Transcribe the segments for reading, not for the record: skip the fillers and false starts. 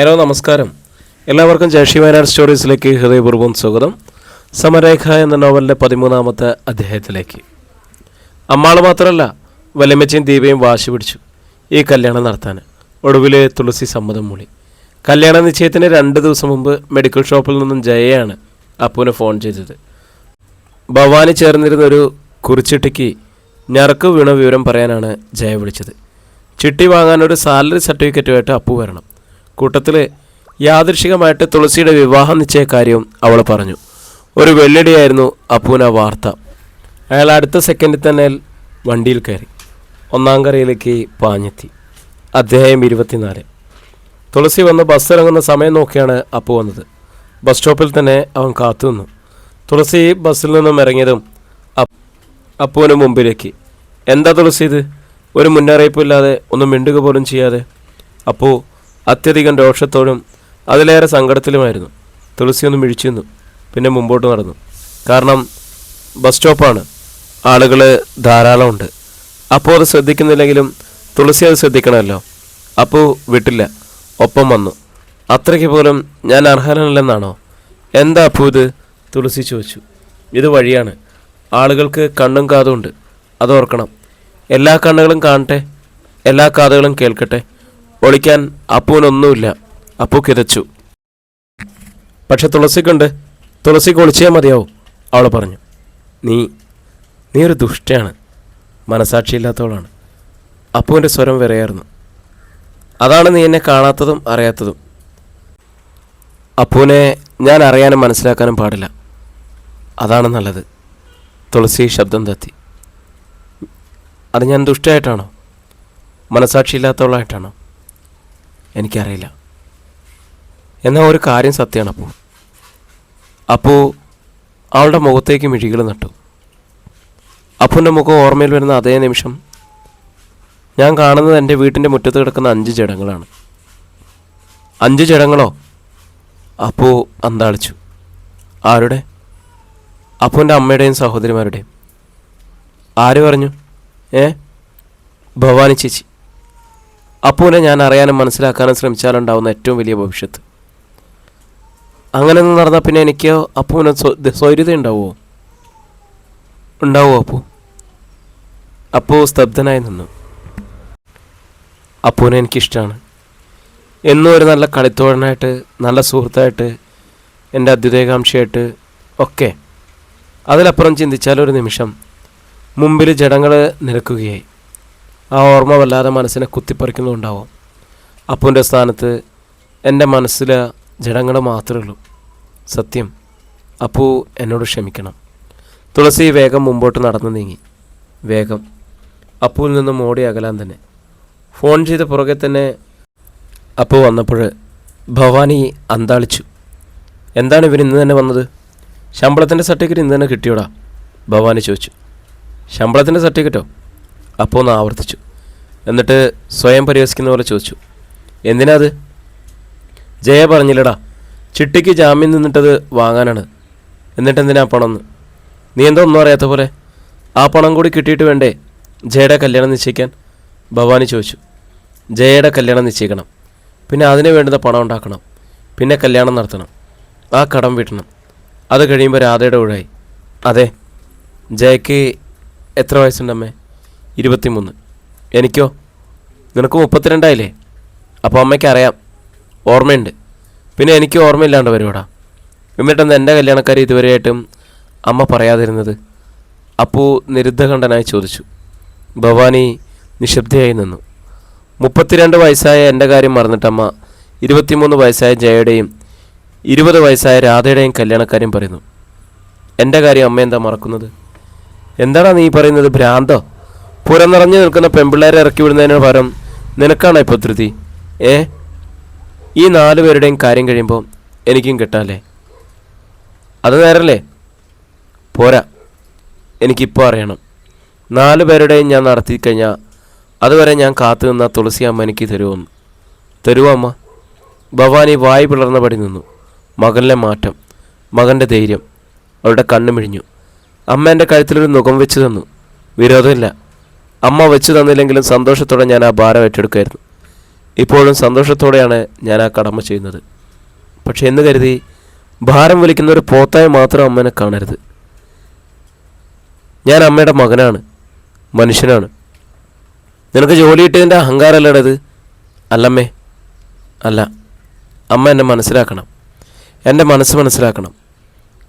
Hello നമസ്കാരം. എല്ലാവർക്കും ജയശ്രീ വയനാട് സ്റ്റോറീസിലേക്ക് ഹൃദയപൂർവ്വം സ്വാഗതം. സമരേഖ എന്ന നോവലിൻ്റെ 13-ാമത്തെ അധ്യായത്തിലേക്ക്. അമ്മാൾ മാത്രമല്ല, വല്യമ്മച്ചയും ദീപയും വാശി പിടിച്ചു ഈ കല്യാണം നടത്താൻ. ഒടുവിൽ തുളസി സമ്മതം മൂളി. കല്യാണ നിശ്ചയത്തിന് 2 ദിവസം മുമ്പ് മെഡിക്കൽ ഷോപ്പിൽ നിന്നും ജയയാണ് അപ്പുവിന് ഫോൺ ചെയ്തത്. ഭവാനി ചേർന്നിരുന്നൊരു കുറിച്ചിട്ടിക്ക് ഞറക്ക് വീണ വിവരം പറയാനാണ് ജയ വിളിച്ചത്. ചിട്ടി വാങ്ങാനൊരു സാലറി സർട്ടിഫിക്കറ്റുമായിട്ട് അപ്പു വരണം. കൂട്ടത്തിൽ യാദൃശികമായിട്ട് തുളസിയുടെ വിവാഹ നിശ്ചയ കാര്യവും അവൾ പറഞ്ഞു. ഒരു വെള്ളിടിയായിരുന്നു അപ്പുവിന് വാർത്ത. അയാൾ അടുത്ത സെക്കൻഡിൽ തന്നെ വണ്ടിയിൽ കയറി 1-ാം കരയിലേക്ക് പാഞ്ഞെത്തി. അധ്യായം 24. തുളസി വന്ന് ബസ് ഇറങ്ങുന്ന സമയം നോക്കിയാണ് അപ്പു വന്നത്. ബസ് സ്റ്റോപ്പിൽ തന്നെ അവൻ കാത്തു നിന്നു. തുളസി ബസ്സിൽ നിന്നും ഇറങ്ങിയതും അപ്പുവിന് മുമ്പിലേക്ക്. എന്താ തുളസി ഇത്? ഒരു മുന്നറിയിപ്പില്ലാതെ ഒന്നും മിണ്ടുക പോലും ചെയ്യാതെ. അപ്പു അത്യധികം രോഷത്തോടും അതിലേറെ സങ്കടത്തിലുമായിരുന്നു. തുളസി ഒന്ന് മിഴിച്ചു നിന്നു. പിന്നെ മുമ്പോട്ട് നടന്നു. കാരണം ബസ് സ്റ്റോപ്പാണ്, ആളുകൾ ധാരാളം ഉണ്ട്. അപ്പോൾ അത് ശ്രദ്ധിക്കുന്നില്ലെങ്കിലും തുളസി അത് ശ്രദ്ധിക്കണമല്ലോ. അപ്പു വിട്ടില്ല, ഒപ്പം വന്നു. അത്രയ്ക്ക് പോലും ഞാൻ അർഹനല്ലെന്നാണോ? എന്താ അപ്പു ഇത്? തുളസി ചോദിച്ചു. ഇത് വഴിയാണ്, ആളുകൾക്ക് കണ്ണും കാതും ഉണ്ട്, അതോർക്കണം. എല്ലാ കണ്ണുകളും കാണട്ടെ, എല്ലാ കാതുകളും കേൾക്കട്ടെ. ഒളിക്കാൻ അപ്പുവിനൊന്നുമില്ല. അപ്പു കിതച്ചു. പക്ഷെ തുളസിക്കുണ്ട്, തുളസിക്ക് ഒളിച്ചേ മതിയാവും, അവൾ പറഞ്ഞു. നീ ഒരു ദുഷ്ടയാണ്, മനസാക്ഷിയില്ലാത്തവളാണ്. അപ്പുവിൻ്റെ സ്വരം വിറയായിരുന്നു. അതാണ് നീ എന്നെ കാണാത്തതും അറിയാത്തതും. അപ്പുവിനെ ഞാൻ അറിയാനും മനസ്സിലാക്കാനും പാടില്ല, അതാണ് നല്ലത്. തുളസി ശബ്ദം തത്തി. അത് ഞാൻ ദുഷ്ടയായിട്ടാണോ, മനസാക്ഷിയില്ലാത്തവളായിട്ടാണോ? എനിക്കറിയില്ല. എന്നാൽ ഒരു കാര്യം സത്യമാണ് അപ്പു അവളുടെ മുഖത്തേക്ക് മിഴികൾ നട്ടു. അപ്പുവിൻ്റെ മുഖം ഓർമ്മയിൽ വരുന്ന അതേ നിമിഷം ഞാൻ കാണുന്നത് എൻ്റെ വീട്ടിൻ്റെ മുറ്റത്ത് കിടക്കുന്ന 5 ജഡങ്ങളാണ്. 5 ജഡങ്ങളോ? അപ്പു അന്താളിച്ചു. ആരുടെ? അപ്പുവിൻ്റെ അമ്മയുടെയും സഹോദരിമാരുടെയും. ആര് പറഞ്ഞു? ഭവാനി ചേച്ചി. അപ്പുവിനെ ഞാൻ അറിയാനും മനസ്സിലാക്കാനും ശ്രമിച്ചാലുണ്ടാവുന്ന ഏറ്റവും വലിയ ഭവിഷ്യത്ത്. അങ്ങനെയൊന്നും നടന്നാൽ പിന്നെ എനിക്കോ അപ്പുവിന് സ്വൈര്യത ഉണ്ടാവുമോ? അപ്പു സ്തബ്ധനായി നിന്നു. അപ്പുവിനെ എനിക്കിഷ്ടമാണ്. എന്നും ഒരു നല്ല കളിത്തോഴനായിട്ട്, നല്ല സുഹൃത്തായിട്ട്, എൻ്റെ അഭ്യുദയകാംക്ഷയായിട്ട് ഒക്കെ. അതിലപ്പുറം ചിന്തിച്ചാലൊരു നിമിഷം മുമ്പിൽ ജഡങ്ങൾ നിരക്കുകയായി. ആ ഓർമ്മ വല്ലാതെ മനസ്സിനെ കുത്തിപ്പറിക്കുന്നുണ്ടാവും. അപ്പുവിൻ്റെ സ്ഥാനത്ത് എൻ്റെ മനസ്സിൽ ജഡങ്ങൾ മാത്രമേ ഉള്ളൂ. സത്യം, അപ്പു എന്നോട് ക്ഷമിക്കണം. തുളസി വേഗം മുമ്പോട്ട് നടന്നു നീങ്ങി. വേഗം അപ്പുവിൽ നിന്നും ഓടി അകലാൻ തന്നെ. ഫോൺ ചെയ്ത പുറകെ തന്നെ അപ്പു വന്നപ്പോൾ ഭവാനി അന്താളിച്ചു. എന്താണ് ഇവർ ഇന്ന് തന്നെ വന്നത്? ശമ്പളത്തിൻ്റെ സർട്ടിഫിക്കറ്റ് ഇന്ന് തന്നെ കിട്ടിയോടാ? ഭവാനി ചോദിച്ചു. ശമ്പളത്തിൻ്റെ സർട്ടിഫിക്കറ്റോ? അപ്പോൾ ഒന്ന് ആവർത്തിച്ചു. എന്നിട്ട് സ്വയം പരിഹസിക്കുന്ന പോലെ ചോദിച്ചു, എന്തിനാ അത്? ജയ പറഞ്ഞില്ലടാ, ചിട്ടിക്ക് ജാമ്യം നിന്നിട്ടത് വാങ്ങാനാണ്. എന്നിട്ടെന്തിനാ പണം? നീ എന്തോ ഒന്നും അറിയാത്ത പോലെ. ആ പണം കൂടി കിട്ടിയിട്ട് വേണ്ടേ ജയയുടെ കല്യാണം നിശ്ചയിക്കാൻ? ഭവാനി ചോദിച്ചു. ജയയുടെ കല്യാണം നിശ്ചയിക്കണം, പിന്നെ അതിന് വേണ്ടുന്ന പണം ഉണ്ടാക്കണം, പിന്നെ കല്യാണം നടത്തണം, ആ കടം വീട്ടണം. അത് കഴിയുമ്പോൾ രാധയുടെ ഒഴിവായി. അതെ. ജയയ്ക്ക് എത്ര വയസ്സുണ്ടമ്മേ? 23. എനിക്കോ? നിനക്ക് 32 അപ്പോൾ അമ്മയ്ക്ക് അറിയാം, ഓർമ്മയുണ്ട്. പിന്നെ എനിക്ക് ഓർമ്മയില്ലാണ്ട് വരുവാടാ. എന്നിട്ടെന്താ എൻ്റെ കല്യാണക്കാരി ഇതുവരെയായിട്ടും അമ്മ പറയാതിരുന്നത്? അപ്പു നിരുദ്ധകണ്ഠനായി ചോദിച്ചു. ഭവാനി നിശബ്ദയായി നിന്നു. 32 വയസ്സായ എൻ്റെ കാര്യം മറന്നിട്ടമ്മ 23 വയസ്സായ ജയയുടെയും 20 വയസ്സായ രാധയുടെയും കല്യാണക്കാര്യം പറയുന്നു. എൻ്റെ കാര്യം അമ്മ എന്താ മറക്കുന്നത്? എന്താടാ നീ പറയുന്നത്? ഭ്രാന്തോ? പുറന്നിറഞ്ഞു നിൽക്കുന്ന പെൺപിള്ളേരെ ഇറക്കി വിടുന്നതിന് പകരം നിനക്കാണോ ഇപ്പോൾ ധൃതി? ഈ 4 പേരുടെയും കാര്യം കഴിയുമ്പോൾ എനിക്കും കിട്ടാല്ലേ? അത് നേരല്ലേ? പോരാ, എനിക്കിപ്പോൾ അറിയണം. 4 പേരുടെയും ഞാൻ നടത്തി കഴിഞ്ഞാൽ അതുവരെ ഞാൻ കാത്തു നിന്ന തുളസി അമ്മ എനിക്ക് തരുമോ അമ്മ? ഭവാനി വായി പിളർന്നപടി നിന്നു. മകനിലെ മാറ്റം, മകൻ്റെ ധൈര്യം. അവളുടെ കണ്ണു മിഴിഞ്ഞു. അമ്മ എൻ്റെ കഴുത്തിലൊരു നുകം വെച്ച് തന്നു. വിരോധമില്ല, അമ്മ വെച്ച് തന്നില്ലെങ്കിലും സന്തോഷത്തോടെ ഞാൻ ആ ഭാരം ഏറ്റെടുക്കുമായിരുന്നു. ഇപ്പോഴും സന്തോഷത്തോടെയാണ് ഞാൻ ആ കടമ ചെയ്യുന്നത്. പക്ഷെ എന്ന് കരുതി ഭാരം വലിക്കുന്ന ഒരു പോത്തായി മാത്രം അമ്മേനെ കാണരുത്. ഞാൻ അമ്മയുടെ മകനാണ്, മനുഷ്യനാണ്. നിനക്ക് ജോലി കിട്ടിയതിൻ്റെ അഹങ്കാരമല്ലേടത്? അല്ലമ്മേ, അല്ല. അമ്മ എന്നെ മനസ്സിലാക്കണം, എൻ്റെ മനസ്സ് മനസ്സിലാക്കണം.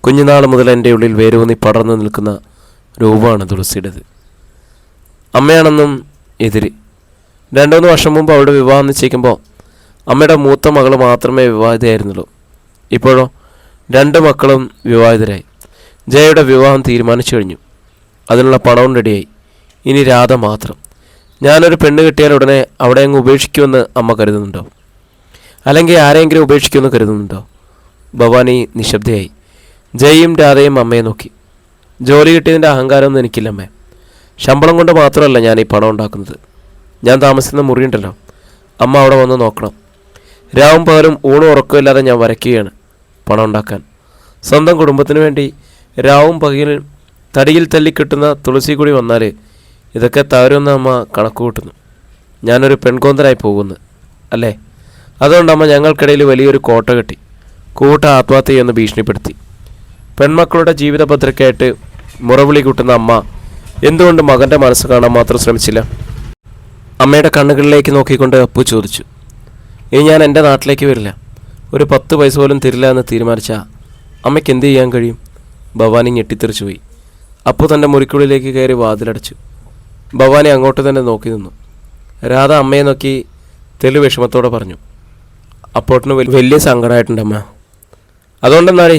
കുഞ്ഞുനാൾ മുതൽ എൻ്റെ ഉള്ളിൽ വേരൂന്നി പടർന്നു നിൽക്കുന്ന രൂപമാണ് തുളസിയുടേത്. അമ്മയാണെന്നും എതിര്. 2-3 വർഷം മുമ്പ് അവളുടെ വിവാഹം നിശ്ചയിക്കുമ്പോൾ അമ്മയുടെ മൂത്ത മകൾ മാത്രമേ വിവാഹിതയായിരുന്നുള്ളൂ. ഇപ്പോഴോ 2 മക്കളും വിവാഹിതരായി. ജയയുടെ വിവാഹം തീരുമാനിച്ചു കഴിഞ്ഞു. അതിനുള്ള പണവും റെഡിയായി. ഇനി രാധ മാത്രം. ഞാനൊരു പെണ്ണ് കിട്ടിയാൽ ഉടനെ അവിടെ അങ്ങ് ഉപേക്ഷിക്കുമെന്ന് അമ്മ കരുതുന്നുണ്ടോ? അല്ലെങ്കിൽ ആരെങ്കിലും ഉപേക്ഷിക്കുമെന്ന് കരുതുന്നുണ്ടോ? ഭവാനി നിശബ്ദയായി. ജയയും രാധയും അമ്മയെ നോക്കി. ജോലി കിട്ടിയതിൻ്റെ അഹങ്കാരമൊന്നും എനിക്കില്ലമ്മേ. ശമ്പളം കൊണ്ട് മാത്രമല്ല ഞാൻ ഈ പണം ഉണ്ടാക്കുന്നത്. ഞാൻ താമസിക്കുന്ന മുറിയുണ്ടല്ലോ, അമ്മ അവിടെ വന്ന് നോക്കണം. രാവും പകലും ഊണും ഉറക്കമില്ലാതെ ഞാൻ വരയ്ക്കുകയാണ് പണം ഉണ്ടാക്കാൻ. സ്വന്തം കുടുംബത്തിന് വേണ്ടി രാവും പകലും തടിയിൽ തല്ലിക്കിട്ടുന്ന തുളസി കൂടി വന്നാൽ ഇതൊക്കെ തകരുമെന്ന് അമ്മ കണക്ക് കൂട്ടുന്നു. ഞാനൊരു പെൺകോന്തരായി പോകുന്നു അല്ലേ? അതുകൊണ്ട് അമ്മ ഞങ്ങൾക്കിടയിൽ വലിയൊരു കോട്ട കെട്ടി കൂട്ട ആത്മഹത്യ ചെയ്യുമെന്ന് ഭീഷണിപ്പെടുത്തി. പെൺമക്കളുടെ ജീവിതഭദ്രയ്ക്കായിട്ട് മുറവിളി കൂട്ടുന്ന അമ്മ എന്തുകൊണ്ട് മകൻ്റെ മനസ്സ് കാണാൻ മാത്രം ശ്രമിച്ചില്ല? അമ്മയുടെ കണ്ണുകളിലേക്ക് നോക്കിക്കൊണ്ട് അപ്പു ചോദിച്ചു. ഇനി ഞാൻ എൻ്റെ നാട്ടിലേക്ക് വരില്ല. ഒരു 10 പൈസ പോലും തരില്ല എന്ന് തീരുമാനിച്ചാൽ അമ്മയ്ക്ക് എന്ത് ചെയ്യാൻ കഴിയും? ഭവാനി ഞെട്ടിത്തെറിച്ചു പോയി. അപ്പു തൻ്റെ മുറിക്കുള്ളിലേക്ക് കയറി വാതിലടച്ചു. ഭവാനി അങ്ങോട്ട് തന്നെ നോക്കി നിന്നു. രാധ അമ്മയെ നോക്കി തെളി വിഷമത്തോടെ പറഞ്ഞു. അപ്പോട്ടിന് വലിയ സങ്കടമായിട്ടുണ്ടമ്മ. അതുകൊണ്ടെന്നാടി?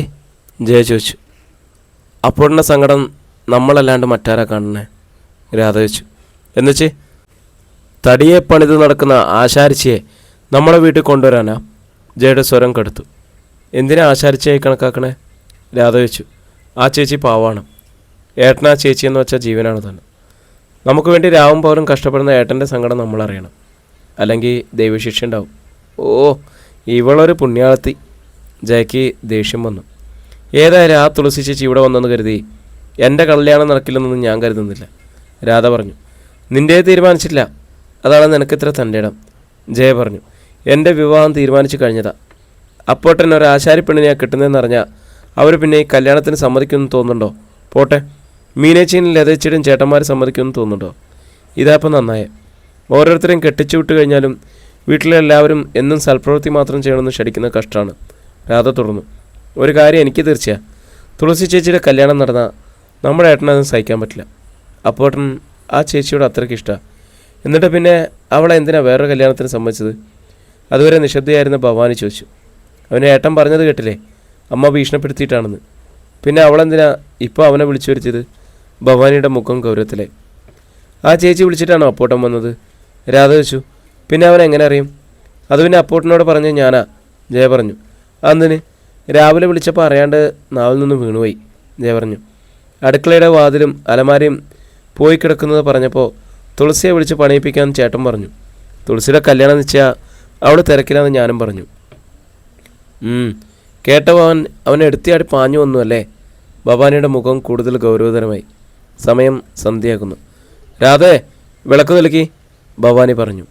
ജയ ചോദിച്ചു. അപ്പോട്ടിൻ്റെ സങ്കടം നമ്മളല്ലാണ്ട് മറ്റാരാ കാണണേ? രാധ ചോദിച്ചു. എന്നുവെച്ച് തടിയെ പണിത് നടക്കുന്ന ആശാരിച്ചിയെ നമ്മളെ വീട്ടിൽ കൊണ്ടുവരാനാ? ജയയുടെ സ്വരം കെടുത്തു. എന്തിനാ ആശാരിച്ചിയായി കണക്കാക്കണേ? രാധ ചോദിച്ചു. ആ ചേച്ചി പാവാണ്. ഏട്ടനാ ചേച്ചി എന്ന് വെച്ചാൽ ജീവനാണ് തന്നെ. നമുക്ക് വേണ്ടി രാവും പൗരും കഷ്ടപ്പെടുന്ന ഏട്ടൻ്റെ സങ്കടം നമ്മളറിയണം, അല്ലെങ്കിൽ ദൈവശിക്ഷ ഉണ്ടാവും. ഓ, ഇവളൊരു പുണ്യാളത്തി. ജയയ്ക്ക് ദേഷ്യം വന്നു. ഏതായാലും ആ തുളസി ചേച്ചി ഇവിടെ വന്നെന്ന് കരുതി എൻ്റെ കല്യാണം നടക്കില്ലെന്നൊന്നും ഞാൻ കരുതുന്നില്ല. രാധ പറഞ്ഞു. നിൻ്റെ തീരുമാനിച്ചില്ല, അതാണ് നിനക്കിത്ര തൻ്റെ ഇടം. ജയ പറഞ്ഞു. എൻ്റെ വിവാഹം തീരുമാനിച്ചു കഴിഞ്ഞതാ. അപ്പോട്ടൻ ഒരു ആശാരി പെണ്ണിനെയാണ് കിട്ടുന്നതെന്ന് അറിഞ്ഞാൽ അവർ പിന്നെ ഈ കല്യാണത്തിന് സമ്മതിക്കുമെന്ന് തോന്നുന്നുണ്ടോ? പോട്ടെ, മീനേച്ചിയും ലതച്ചിടും ചേട്ടന്മാർ സമ്മതിക്കുമെന്ന് തോന്നുന്നുണ്ടോ? ഇതാപ്പം നന്നായേ. ഓരോരുത്തരെയും കെട്ടിച്ചു വിട്ട് കഴിഞ്ഞാലും വീട്ടിലെ എല്ലാവരും എന്നും സൽപ്രവൃത്തി മാത്രം ചെയ്യണമെന്ന് ക്ഷണിക്കുന്ന കഷ്ടമാണ്. രാധ തുടർന്നു. ഒരു കാര്യം എനിക്ക് തീർച്ചയാണ്, തുളസി ചേച്ചിയുടെ കല്യാണം നടന്നാൽ നമ്മുടെ ഏട്ടനത് സഹിക്കാൻ പറ്റില്ല. അപ്പോട്ടൻ ആ ചേച്ചിയോട് അത്രയ്ക്ക് ഇഷ്ടമാണ്. എന്നിട്ട് പിന്നെ അവളെ എന്തിനാ വേറൊരു കല്യാണത്തിന് സമ്മതിച്ചത്? അതുവരെ നിശബ്ദയായിരുന്ന ഭവാനി ചോദിച്ചു. അവനെ ഏട്ടൻ പറഞ്ഞത് കേട്ടില്ലേ, അമ്മ ഭീഷണിപ്പെടുത്തിയിട്ടാണെന്ന്. പിന്നെ അവളെന്തിനാ ഇപ്പോൾ അവനെ വിളിച്ചു വരുത്തിയത്? ഭവാനിയുടെ മുഖം ഗൗരവത്തിലെ. ആ ചേച്ചി വിളിച്ചിട്ടാണോ അപ്പോട്ടൻ വന്നത്? രാധ ചോദിച്ചു. പിന്നെ അവൻ എങ്ങനെ അറിയും? അത് പിന്നെ അപ്പോട്ടനോട് പറഞ്ഞ ഞാനാ. ജയ പറഞ്ഞു. അന്നിന് രാവിലെ വിളിച്ചപ്പോൾ അറിയാണ്ട് നാവിൽ നിന്ന് വീണുപോയി. ജയ പറഞ്ഞു. അടുക്കളയുടെ വാതിലും അലമാരയും പോയി കിടക്കുന്നത് പറഞ്ഞപ്പോൾ തുളസിയെ വിളിച്ച് പണിയിപ്പിക്കാൻ ചേട്ടൻ പറഞ്ഞു. തുളസിയുടെ കല്യാണം നിശ്ചയ അവൾ തിരക്കിലാന്ന് ഞാനും പറഞ്ഞു. കേട്ടവൻ അവൻ എടുത്തിയാടി പാഞ്ഞു വന്നു അല്ലേ? ഭവാനിയുടെ മുഖം കൂടുതൽ ഗൗരവതരമായി. സമയം സന്ധ്യയാക്കുന്നു. രാധേ, വിളക്ക് നൽകി, ഭവാനി പറഞ്ഞു.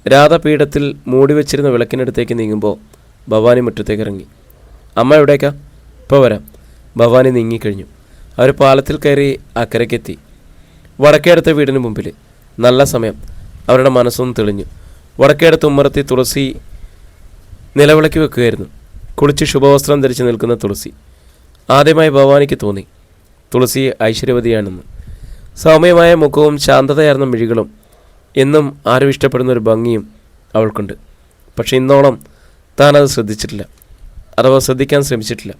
രാധ പീഠത്തിൽ മൂടി വെച്ചിരുന്ന വിളക്കിനടുത്തേക്ക് നീങ്ങുമ്പോൾ ഭവാനി മുറ്റത്തേക്ക് ഇറങ്ങി. അമ്മ എവിടേക്കാ? ഇപ്പോൾ വരാം. ഭവാനി നീങ്ങിക്കഴിഞ്ഞു. അവർ പാലത്തിൽ കയറി അക്കരയ്ക്കെത്തി. വടക്കേടത്ത വീടിന് മുമ്പിൽ. നല്ല സമയം. അവരുടെ മനസ്സൊന്ന് തെളിഞ്ഞു. വടക്കേടത്ത് ഉമ്മറത്തി തുളസി നിലവിളക്കി വെക്കുകയായിരുന്നു. കുളിച്ച് ശുഭവസ്ത്രം ധരിച്ച് നിൽക്കുന്ന തുളസി. ആദ്യമായി ഭവാനിക്ക് തോന്നി തുളസി ഐശ്വര്യവതിയാണെന്ന്. സൗമ്യമായ മുഖവും ശാന്തതയാർന്ന മിഴികളും എന്നും ആരും ഇഷ്ടപ്പെടുന്ന ഒരു ഭംഗിയും അവൾക്കുണ്ട്. പക്ഷെ ഇന്നോളം താനത് ശ്രദ്ധിച്ചിട്ടില്ല, അഥവാ ശ്രദ്ധിക്കാൻ ശ്രമിച്ചിട്ടില്ല.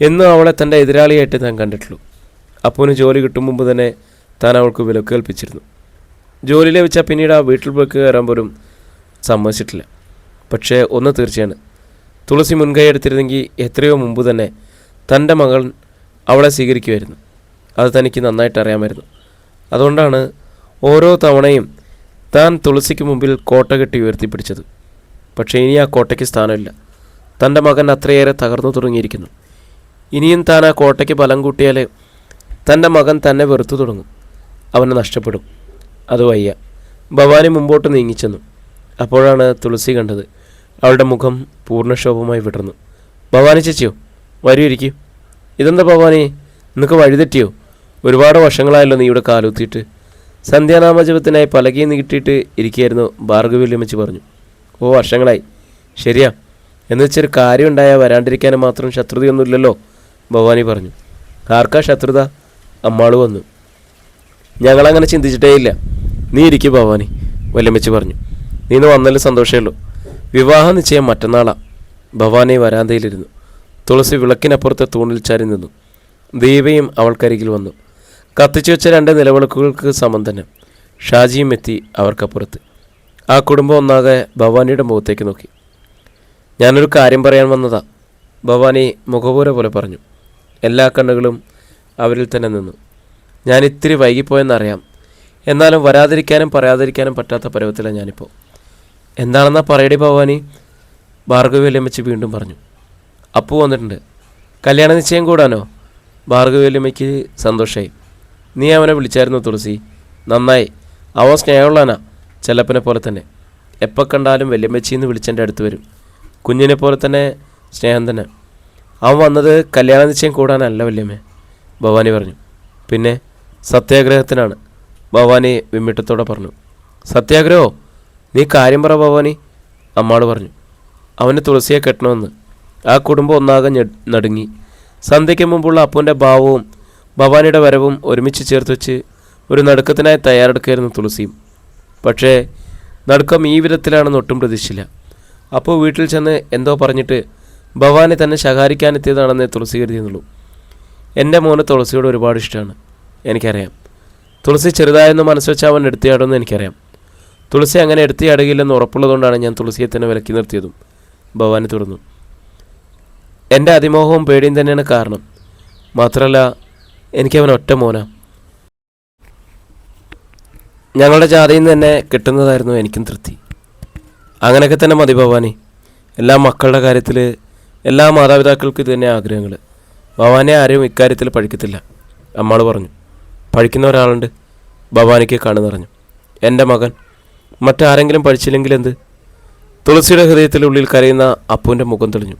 എന്നും അവളെ തൻ്റെ എതിരാളിയായിട്ട് താൻ കണ്ടിട്ടുള്ളൂ. അപ്പൂന് ജോലി കിട്ടും മുമ്പ് തന്നെ താൻ അവൾക്ക് വിലക്ക് കൽപ്പിച്ചിരുന്നു. ജോലി ലഭിച്ചാൽ പിന്നീട് ആ വീട്ടിൽ വിലക്ക് കയറാൻ പോലും സമ്മതിച്ചിട്ടില്ല. പക്ഷേ ഒന്ന് തീർച്ചയാണ്, തുളസി മുൻകൈ എടുത്തിരുന്നെങ്കിൽ എത്രയോ മുമ്പ് തന്നെ തൻ്റെ മകൾ അവളെ സ്വീകരിക്കുമായിരുന്നു. അത് തനിക്ക് നന്നായിട്ട് അറിയാമായിരുന്നു. അതുകൊണ്ടാണ് ഓരോ തവണയും താൻ തുളസിക്ക് മുമ്പിൽ കോട്ട കെട്ടി ഉയർത്തിപ്പിടിച്ചത്. പക്ഷേ ഇനി ആ കോട്ടയ്ക്ക് സ്ഥാനമില്ല. തൻ്റെ മകൻ അത്രയേറെ തകർന്നു തുടങ്ങിയിരിക്കുന്നു. ഇനിയും താൻ ആ കോട്ടയ്ക്ക് ബലം കൂട്ടിയാൽ തൻ്റെ മകൻ തന്നെ വെറുത്തു തുടങ്ങും. അവനെ നഷ്ടപ്പെടും. അത് വയ്യ. ഭവാനി മുമ്പോട്ട് നീങ്ങിച്ചെന്നു. അപ്പോഴാണ് തുളസി കണ്ടത്. അവളുടെ മുഖം പൂർണ്ണക്ഷോഭമായി വിടർന്നു. ഭവാനി ചേച്ചിയോ, വരൂ, ഇരിക്കൂ. ഇതെന്താ ഭവാനി, നിനക്ക് വഴിതെറ്റിയോ? ഒരുപാട് വർഷങ്ങളായല്ലോ നീ ഇവിടെ കാലൂത്തിയിട്ട്. സന്ധ്യാനാമജപത്തിനായി പലകയും നീട്ടിയിട്ട് ഇരിക്കുകയായിരുന്നു, ഭാർഗവല്യമ്മച്ചി പറഞ്ഞു. ഓ, വർഷങ്ങളായി. ശരിയാ, എന്ന് വെച്ചൊരു കാര്യം ഉണ്ടായാൽ വരാണ്ടിരിക്കാനും മാത്രം ശത്രുതയൊന്നുമില്ലല്ലോ, ഭവാനി പറഞ്ഞു. ആർക്കാ ശത്രുത? അമ്മാള് വന്നു. ഞങ്ങളങ്ങനെ ചിന്തിച്ചിട്ടേ ഇല്ല. നീ ഇരിക്കും ഭവാനി, വല്യമ്മച്ചി പറഞ്ഞു. നീ ഇന്ന് വന്നതിൽ സന്തോഷമേ. വിവാഹ നിശ്ചയം മറ്റന്നാളാ. ഭവാനി വരാന്തയിലിരുന്നു. തുളസി വിളക്കിനപ്പുറത്തെ തൂണിൽ ചാരി നിന്നു. ദീപയും അവൾക്കരികിൽ വന്നു. കത്തിച്ചു വെച്ച 2 നിലവിളക്കുകൾക്ക് സമം തന്നെ. ഷാജിയും എത്തി അവർക്കപ്പുറത്ത്. ആ കുടുംബം ഒന്നാകെ ഭവാനിയുടെ മുഖത്തേക്ക് നോക്കി. ഞാനൊരു കാര്യം പറയാൻ വന്നതാ, ഭവാനി മുഖപൂര പോലെ പറഞ്ഞു. എല്ലാ കണ്ണുകളും അവരിൽ തന്നെ നിന്നു. ഞാൻ ഇത്തിരി വൈകിപ്പോയെന്നറിയാം, എന്നാലും വരാതിരിക്കാനും പറയാതിരിക്കാനും പറ്റാത്ത പരുവത്തിലാണ് ഞാനിപ്പോൾ. എന്താണെന്നാ പറയടി ഭവാനി, ഭാർഗവല്യമ്മച്ചി വീണ്ടും പറഞ്ഞു. അപ്പു വന്നിട്ടുണ്ട്. കല്യാണ നിശ്ചയം കൂടാനോ? ഭാർഗവല്യമ്മയ്ക്ക് സന്തോഷമായി. നീ അവനെ വിളിച്ചായിരുന്നു തുളസി? നന്നായി. അവൻ സ്നേഹമുള്ളവനാ, ചെല്ലപ്പനെ പോലെ തന്നെ. എപ്പോൾ കണ്ടാലും വല്യമ്മച്ചിന്ന് വിളിച്ചെൻ്റെ അടുത്ത് വരും. കുഞ്ഞിനെ പോലെ തന്നെ സ്നേഹം തന്നെ. അവൻ വന്നത് കല്യാണ നിശ്ചയം കൂടാനല്ല വല്യമ്മേ, ഭവാനി പറഞ്ഞു. പിന്നെ സത്യാഗ്രഹത്തിനാണ്, ഭവാനി വിമ്മിട്ടത്തോടെ പറഞ്ഞു. സത്യാഗ്രഹമോ? നീ കാര്യം പറ ഭവാനി, അമ്മാള് പറഞ്ഞു. അവന് തുളസിയെ കെട്ടണമെന്ന്. ആ കുടുംബം ഒന്നാകെ നടുങ്ങി. സന്ധ്യയ്ക്ക് മുമ്പുള്ള അപ്പുവിൻ്റെ ഭാവവും ഭവാനിയുടെ വരവും ഒരുമിച്ച് ചേർത്ത് വെച്ച് ഒരു നടുക്കത്തിനായി തയ്യാറെടുക്കുകയായിരുന്നു തുളസിയും. പക്ഷേ നടുക്കം ഈ വിധത്തിലാണെന്ന് ഒട്ടും പ്രതീക്ഷിച്ചില്ല. അപ്പോൾ വീട്ടിൽ ചെന്ന് എന്തോ പറഞ്ഞിട്ട് ഭവാനി തന്നെ ശകാരിക്കാനെത്തിയതാണെന്നേ തുളസി കരുതിയെന്നുള്ളൂ. എൻ്റെ മോന് തുളസിയോട് ഒരുപാട് ഇഷ്ടമാണ്, എനിക്കറിയാം. തുളസി ചെറുതായെന്ന് മനസ്സ് വെച്ച് അവൻ എടുത്തിയാടുമെന്ന് എനിക്കറിയാം. തുളസി അങ്ങനെ എടുത്തിയാടുകയില്ലെന്ന് ഉറപ്പുള്ളതുകൊണ്ടാണ് ഞാൻ തുളസിയെ തന്നെ വിലക്കി നിർത്തിയതും, ഭവാനി തുറന്നു. എൻ്റെ അതിമോഹവും പേടിയും തന്നെയാണ് കാരണം. മാത്രമല്ല, എനിക്കവൻ ഒറ്റ മോനാ. ഞങ്ങളുടെ ജാതിയിൽ നിന്ന് തന്നെ കിട്ടുന്നതായിരുന്നു എനിക്കും തൃപ്തി. അങ്ങനെയൊക്കെ തന്നെ മതി ഭവാനി. എല്ലാ മക്കളുടെ കാര്യത്തിൽ എല്ലാ മാതാപിതാക്കൾക്കും ഇത് തന്നെ ആഗ്രഹങ്ങൾ. ഭവാനെ ആരും ഇക്കാര്യത്തിൽ പഴിക്കത്തില്ല, അമ്മാൾ പറഞ്ഞു. പഴിക്കുന്ന ഒരാളുണ്ട്, ഭവാനിക്ക് കണ്ണു നിറഞ്ഞു. എൻ്റെ മകൻ. മറ്റാരെങ്കിലും പഴിച്ചില്ലെങ്കിൽ എന്ത്? തുളസിയുടെ ഹൃദയത്തിനുള്ളിൽ കരയുന്ന അപ്പുവിൻ്റെ മുഖം തെളിഞ്ഞു.